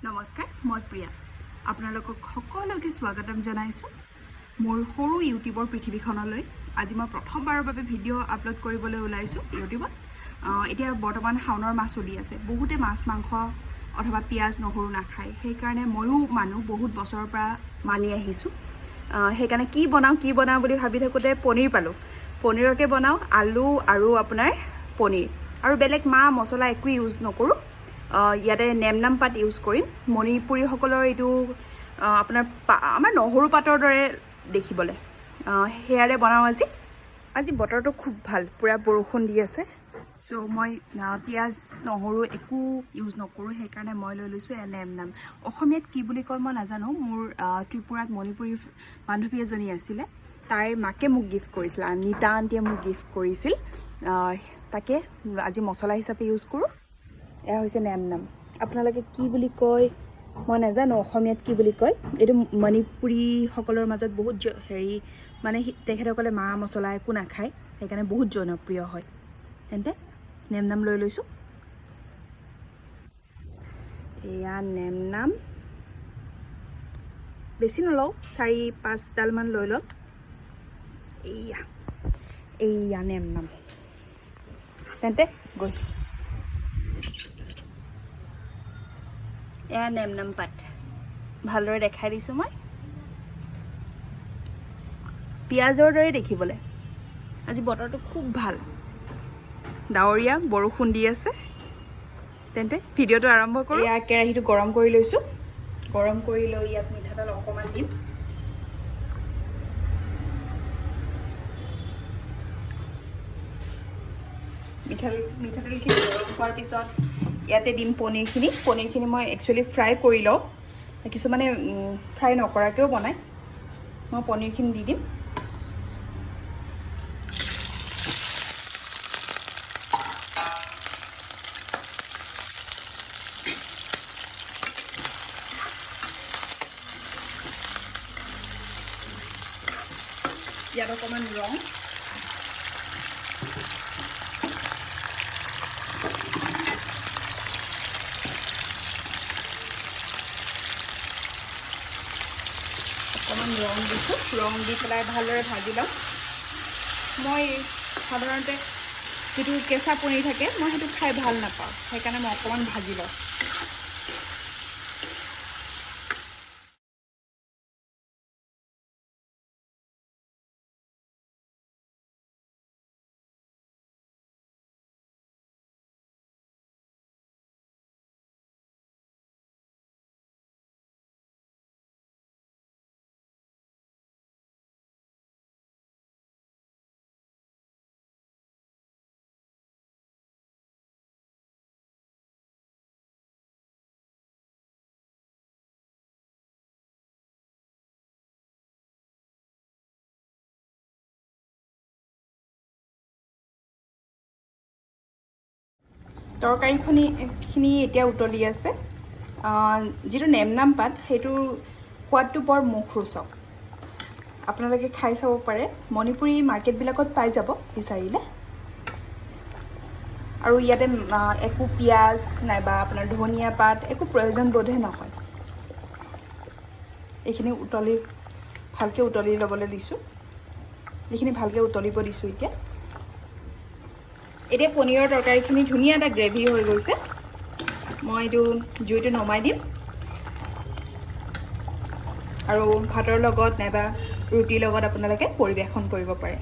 নমস্কাৰ মই প্ৰিয়া আপোনালোকক সকলোকে স্বাগতম জনাইছো মোৰ সৰু ইউটিউবৰ পৃথিৱীখনলৈ আজি মই প্ৰথমবাৰৰ বাবে ভিডিঅ' আপলোড কৰিবলৈ ওলাইছো ইউটিউবত এতিয়া বৰ্তমান শাওনৰ মাহ চলি আছে বহুতে মাছ মাংস অথবা পিয়াজ নহৰু নাখায় সেই কাৰণে ময়ো মানুহ বহুত বছৰৰ পৰা মানি আহিছো সেই কাৰণে কি বনাও বুলি ভাবি থাকোতে পনীৰ পালো পনীৰকে বনাও আলু আৰু আপোনাৰ পনীৰ আৰু বেলেগ মা মছলা একো ইউজ নকৰো ইয়াতে নেমনাম পাত ইউজ কৰিম মণিপুৰী সকলৰ এটো আপোনাৰ আমাৰ নহৰু পাতৰ দৰে দেখিবলে হেয়াৰে বনাও আজি বতৰটো খুব ভাল পুৰা বৰষুণ দি আছে সো মই পিয়াজ নহৰু একো ইউজ নকৰো সেই কাৰণে মই লৈ লৈছো নেমনাম অসমীয়াত কি বুলি কয় মই নাজানো মোৰ ত্ৰিপুৰাত মণিপুৰী বান্ধৱী এজনী আছিল তাইৰ মাকে মোক গিফট কৰিছিল নিতা আন্টিয়ে মোক গিফট কৰিছিল তাকে আজি মছলা হিচাপে ইউজ কৰো এয়া হৈছে নেমনাম আপোনালোকে কি বুলি কয় মই নাজানো অসমীয়াত কি বুলি কয় এটো মণিপুৰী সকলৰ মাজত বহুত হেৰি মানে তেখেতসকলে মা মছলা একো নাখায় সেইকাৰণে বহুত জনপ্ৰিয় হয় তেন্তে নেমনাম লৈ লৈছো এয়া নেমনাম বেছি নলও 4-5 ডাল মান লৈ লম এয়া নেমনাম তেন্তে গৈছো এয়া নেমনাম পাত ভালদৰে দেখাই দিছো মই পিয়াজৰ দৰে দেখিবলৈ আজি বতৰটো খুব ভাল ডাৱৰীয়া বৰষুণ দি আছে তেন্তে ভিডিঅ'টো আৰম্ভ কৰো এয়া কেৰাহীটো গৰম কৰি লৈছো গৰম কৰি লৈ ইয়াত মিঠাতেল অকমান দিম মিঠাতেলখিনি গৰম হোৱাৰ পিছত ইয়াতে দিম পনীৰখিনি মই একচুয়ালি ফ্ৰাই কৰি লওঁ কিছুমানে ফ্ৰাই নকৰাকেও বনায় মই পনীৰখিনি দি দিম ইয়াত অকণমান ৰং ৰং দিছো ৰং দি পেলাই ভালদৰে ভাজি লম মই সাধাৰণতে যেটো কেঁচা পনীৰ থাকে মই সেইটো খাই ভাল নাপাওঁ সেইকাৰণে মই অকণমান ভাজি লওঁ তৰকাৰীখিনি এতিয়া উতলি আছে যেটো নেমনাম পাত সেইটো সোৱাদটো বৰ মুখৰোচক আপোনালোকে খাই চাব পাৰে মণিপুৰী মাৰ্কেটবিলাকত পাই যাব বিচাৰিলে আৰু ইয়াতে একো পিয়াজ নাইবা আপোনাৰ ধনিয়া পাত একো প্ৰয়োজন বোধে নহয় এইখিনি ভালকে উতলি ল'বলৈ দিছো এইখিনি ভালকে উতলিব দিছো এতিয়া পনীৰৰ তৰকাৰীখিনি ধুনীয়া এটা গ্ৰেভি হৈ গৈছে মই এইটো জুইটো নমাই দিম আৰু ভাতৰ লগত নাইবা ৰুটিৰ লগত আপোনালোকে পৰিবেশন কৰিব পাৰে